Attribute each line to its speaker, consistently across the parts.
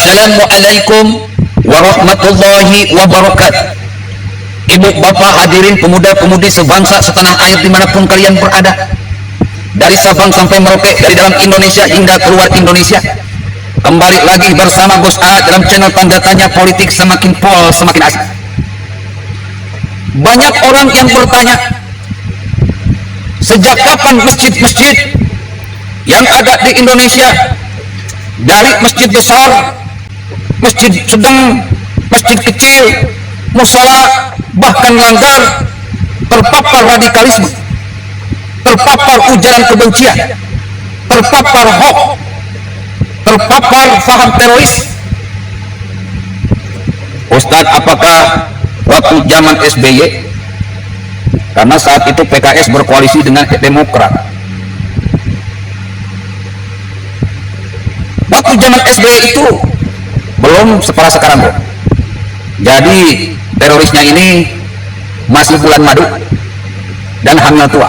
Speaker 1: Assalamualaikum warahmatullahi wabarakatuh. Ibu bapak hadirin pemuda-pemudi sebangsa setanah air dimanapun kalian berada, dari Sabang sampai Merauke, dari dalam Indonesia hingga keluar Indonesia, kembali lagi bersama Bos A dalam channel tanda tanya politik semakin pol semakin asik. Banyak orang yang bertanya, sejak kapan masjid-masjid yang ada di Indonesia, dari masjid besar, masjid sedang, masjid kecil, musola, bahkan langgar, terpapar radikalisme, terpapar ujaran kebencian, terpapar hoax, terpapar faham teroris. Ustadz, apakah waktu zaman SBY, karena saat itu PKS berkoalisi dengan Demokrat, waktu zaman SBY itu belum separah sekarang, bro. Jadi terorisnya ini masih bulan madu dan hamil tua.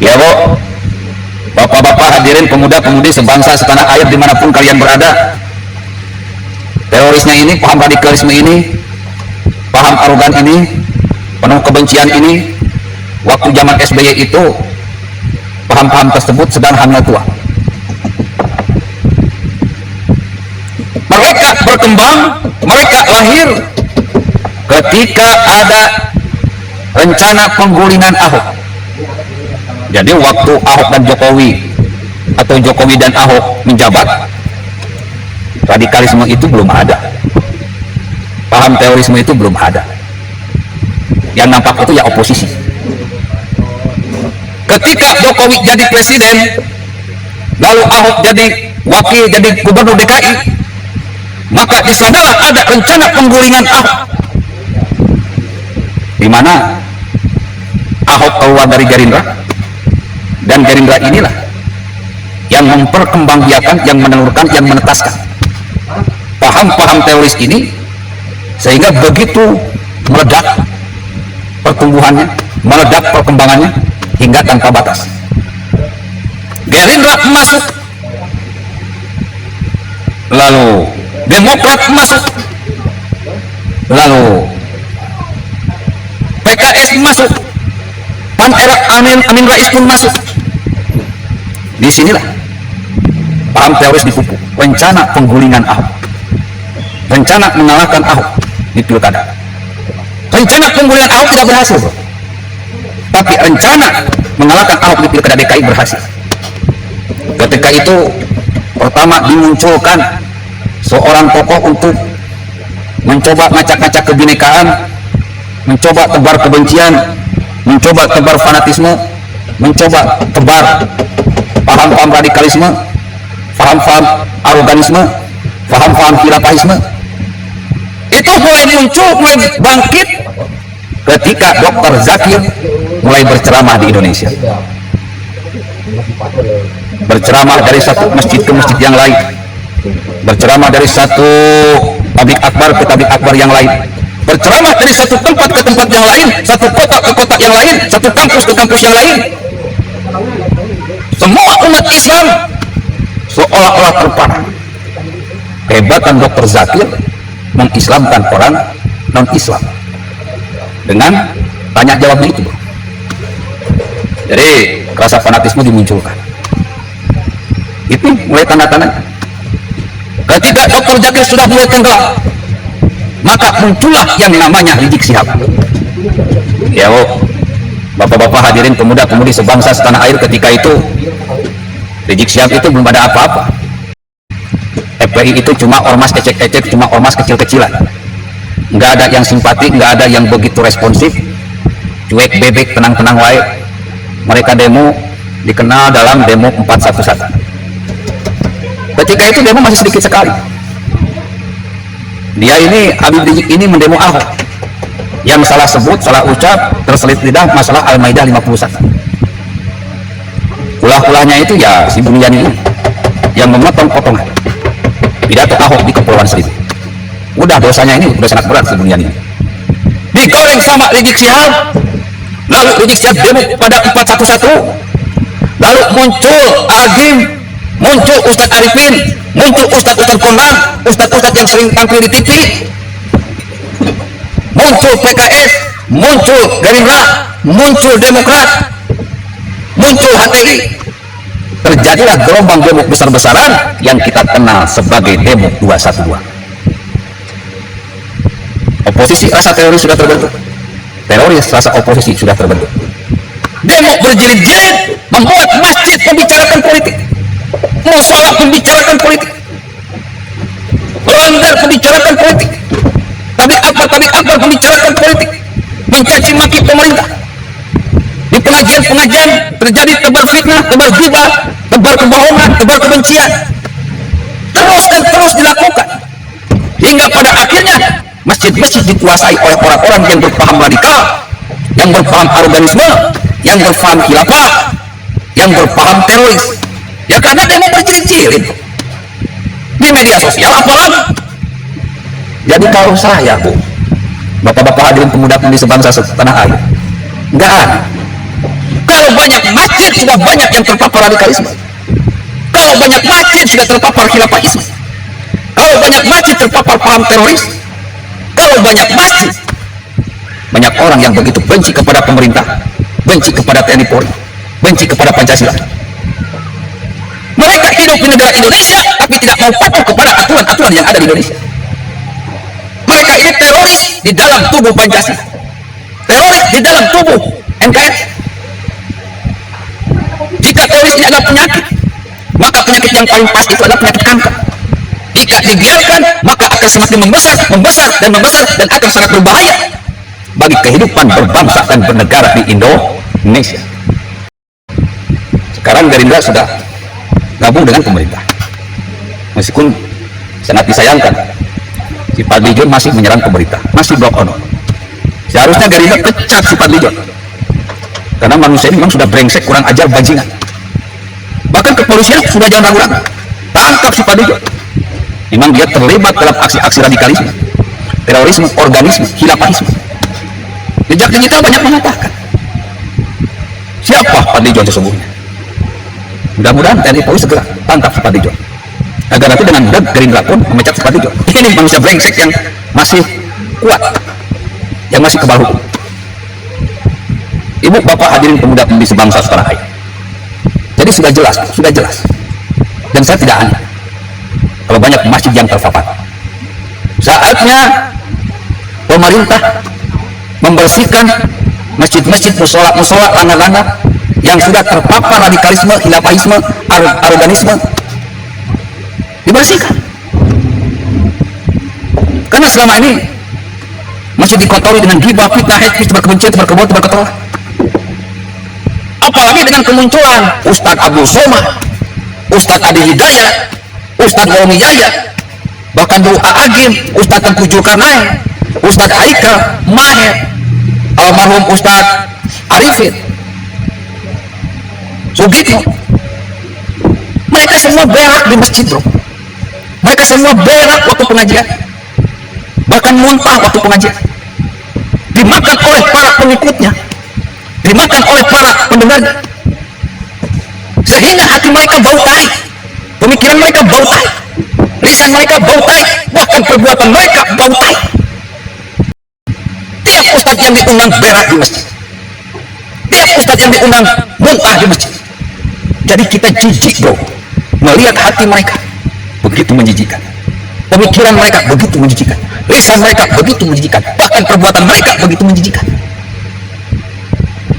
Speaker 1: Ya, bro, bapak-bapak hadirin pemuda-pemudi sebangsa setanah air dimanapun kalian berada, terorisnya ini, paham radikalisme ini, paham arogan ini, penuh kebencian ini, waktu zaman SBY itu paham-paham tersebut sedang hamil tua. Mereka berkembang, mereka lahir ketika ada rencana penggulingan Ahok. Jadi waktu Ahok dan Jokowi, atau Jokowi dan Ahok menjabat, radikalisme itu belum ada, paham terorisme itu belum ada. Yang nampak itu ya oposisi. Ketika Jokowi jadi presiden, lalu Ahok jadi wakil, jadi gubernur DKI, maka di sanalah ada rencana penggulingan Ahok, di mana Ahok keluar dari Gerindra, dan Gerindra inilah yang memperkembangbiakan, yang menelurkan, yang menetaskan paham-paham teroris ini, sehingga begitu meledak pertumbuhannya, meledak perkembangannya hingga tanpa batas. Gerindra masuk, lalu Demokrat masuk, lalu PKS masuk, Pan era Amin Rais pun masuk. Disinilah paham teroris dipupuk, rencana penggulingan Ahok, rencana mengalahkan Ahok di pilkada. Rencana penggulingan Ahok tidak berhasil, bro. Tapi rencana mengalahkan Ahok di pilkada DKI berhasil. Ketika itu pertama dimunculkan seorang tokoh untuk mencoba ngacak-ngacak kebinekaan, mencoba tebar kebencian, mencoba tebar fanatisme, mencoba tebar paham-paham radikalisme, paham-paham aroganisme, paham-paham khilafahisme. Itu mulai muncul, mulai bangkit ketika Dr. Zakir mulai berceramah di Indonesia. Berceramah dari satu masjid ke masjid yang lain, berceramah dari satu tablik akbar ke tablik akbar yang lain, berceramah dari satu tempat ke tempat yang lain, satu kota ke kota yang lain, satu kampus ke kampus yang lain. Semua umat Islam seolah-olah terpana. Kehebatan Dr. Zakir mengislamkan orang non-Islam dengan tanya jawabnya itu, bro. Jadi rasa fanatisme dimunculkan. Itu mulai tanda-tanda. Ketika Dr. Zakir sudah mulai tenggelam, maka muncullah yang namanya Rizik Syihab. Ya, bapak-bapak hadirin pemuda-pemudi sebangsa setanah air, ketika itu Rizik Syihab itu belum ada apa-apa. FPI itu cuma ormas ecek-ecek, cuma ormas kecil-kecilan. Nggak ada yang simpati, nggak ada yang begitu responsif, cuek bebek, tenang-tenang wae. Mereka demo dikenal dalam demo 411. Ketika itu demo masih sedikit sekali. Dia ini, Habib Rizik ini mendemo Ahok, yang salah sebut, salah ucap, terselit lidah masalah Al-Maidah 51. Ulah-ulahnya itu ya si Buniani ini, yang memotong potongan pidato Ahok di Kepulauan Seribu. Udah dosanya ini udah sangat berat si Buniani ini. Digoreng sama Rizik Syihab, lalu Rizik Syihab demo pada 411, lalu muncul Agim muncul Ustadz Arifin, muncul Ustadz Kondang, Ustadz yang sering tampil di TV, muncul PKS, muncul Gerindra, muncul Demokrat, muncul HTI. Terjadilah gelombang demo besar-besaran yang kita kenal sebagai demo 212. Oposisi rasa teroris sudah terbentuk, teroris rasa oposisi sudah terbentuk. Demo berjilid-jilid membuat masjid membicarakan politik, musola membicarakan politik, pelanggar membicarakan politik, tablik akbar membicarakan politik, mencaci maki pemerintah. Di pengajian-pengajian terjadi tebar fitnah, tebar gibah, tebar kebohongan, tebar kebencian, terus dan terus dilakukan hingga pada akhirnya masjid-masjid dikuasai oleh orang-orang yang berpaham radikal, yang berpaham aroganisme, yang berpaham khilafah, yang berpaham teroris. Ya karena demo berjilid-jilid di media sosial apalagi. Jadi kalau saya, Bu, bapak-bapak hadirin pemuda pemudi sebangsa setanah air, enggak ada. Kalau banyak masjid sudah banyak yang terpapar radikalisme, kalau banyak masjid sudah terpapar khilafahisme, kalau banyak masjid terpapar paham teroris, kalau banyak masjid, banyak orang yang begitu benci kepada pemerintah, benci kepada TNI Polri, benci kepada Pancasila. Mereka hidup di negara Indonesia tapi tidak mau patuh kepada aturan-aturan yang ada di Indonesia. Mereka ini teroris di dalam tubuh Pancasila, teroris di dalam tubuh NKRI. Jika teroris ini adalah penyakit, maka penyakit yang paling pasti itu adalah penyakit kanker. Jika dibiarkan, maka akan semakin membesar dan akan sangat berbahaya bagi kehidupan berbangsa dan bernegara di Indonesia. Sekarang Gerindra sudah gabung dengan pemerintah, meskipun sangat disayangkan si Fadlizon masih menyerang pemerintah, masih blok on. Seharusnya Gerindra pecat si Fadlizon, karena manusia ini memang sudah brengsek, kurang ajar, bajingan. Bahkan kepolisian sudah jangan ragu-ragu, tangkap si Fadlizon. Memang dia terlibat dalam aksi-aksi radikalisme, terorisme, organisme, khilafahisme. Jejak digital banyak mengatakan siapa Fadlizon sesungguhnya. Mudah-mudahan TNI Polri segera tangkap si Fadlizon, agar nanti dengan mudah Gerindra pun memecat si Fadlizon. Ini manusia brengsek yang masih kuat, yang masih kebal hukum. Ibu bapak hadirin pemuda pemudi sebangsa setanah air, jadi sudah jelas, dan saya tidak aneh kalau banyak masjid yang terpapar. Saatnya pemerintah membersihkan masjid-masjid, musola-musola, lana-lana yang sudah terpapar radikalisme, khilafahisme, aroganisme, dibersihkan. Karena selama ini masih dikotori dengan ghibah, fitnah, hate speech, kebencian, kebohongan, ketolak. Apalagi dengan kemunculan Ustadz Abdul Somad, Ustadz Adi Hidayat, Ustadz Naomi Yaya, bahkan dulu Agim, Ustadz Tengku Zulkarnain, Ustadz Haikal, Maher, almarhum Ustadz Arifin, Sugitno. Mereka semua berak di masjid, bro. Mereka semua berak waktu pengajian, bahkan muntah waktu pengajian, dimakan oleh para pengikutnya, dimakan oleh para pendengarnya, sehingga hati mereka bau tai, pemikiran mereka bau tai, lisan mereka bau tai, bahkan perbuatan mereka bau tai. Tiap ustadz yang diundang berak di masjid, tiap ustadz yang diundang muntah di masjid. Jadi kita jijik, bro, melihat hati mereka begitu menjijikan, pemikiran mereka begitu menjijikan, lisan mereka begitu menjijikan, bahkan perbuatan mereka begitu menjijikan.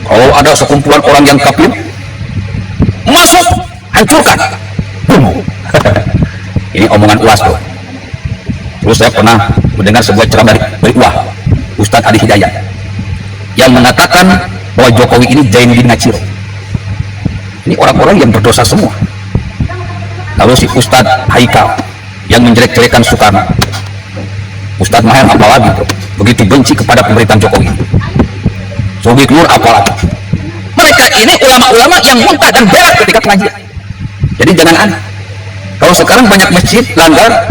Speaker 1: Kalau ada sekumpulan orang yang kafir masuk, hancurkan, boom. Ini omongan UAS, bro. Terus saya pernah mendengar sebuah ceramah dari Ustadz Adi Hidayat yang mengatakan bahwa Jokowi ini Zainuddin Naciro. Ini orang-orang yang berdosa semua. Lalu si Ustadz Haikal yang menjelek-jelekan Soekarno, Ustadz Maher apalagi, bro, begitu benci kepada pemerintahan Jokowi. Sobi Nur apalagi. Mereka ini ulama-ulama yang muntah dan berak ketika pengajian. Jadi jangan aneh kalau sekarang banyak masjid langgar,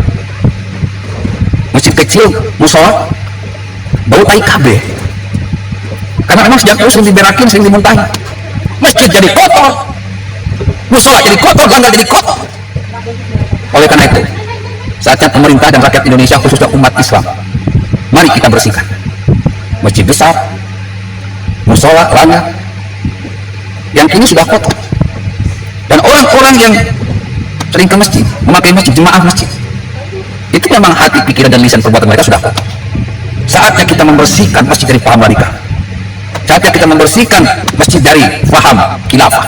Speaker 1: masjid kecil, musola, bau tai KB. Karena memang sejak dulu sering diberakin, sering dimuntahin. Masjid jadi kotor, musola jadi kotor, langgar jadi kotor. Oleh karena itu, saatnya pemerintah dan rakyat Indonesia, khususnya umat Islam, mari kita bersihkan masjid besar, musola, lana yang ini sudah kotor, dan orang-orang yang sering ke masjid, memakai masjid, jemaah masjid, itu memang hati, pikiran, dan lisan perbuatan mereka sudah kotor. Saatnya kita membersihkan masjid dari paham radikal. Saatnya kita membersihkan masjid dari paham khilafah.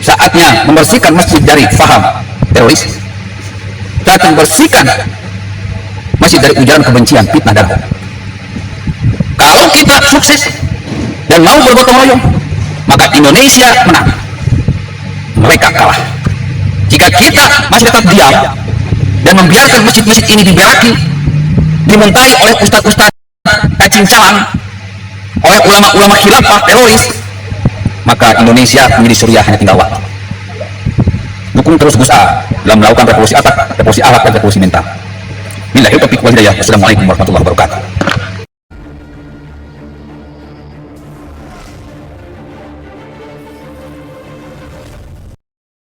Speaker 1: Saatnya membersihkan masjid dari paham teroris. Saatnya membersihkan masjid dari ujaran kebencian, fitnah, dan hoax. Kalau kita sukses dan mau bergotong royong, maka Indonesia menang, mereka kalah. Jika kita masih tetap diam dan membiarkan masjid-masjid ini diberaki, dimuntahi oleh ustadz-ustadz cincalang, oleh ulama-ulama khilafah teroris, maka Indonesia menjadi suriah hanya tinggal waktu. Dukung terus Gus A dalam melakukan revolusi atak, revolusi alat, dan revolusi mental. Billahi taufiq wal hidayah. Wassalamualaikum warahmatullahi wabarakatuh.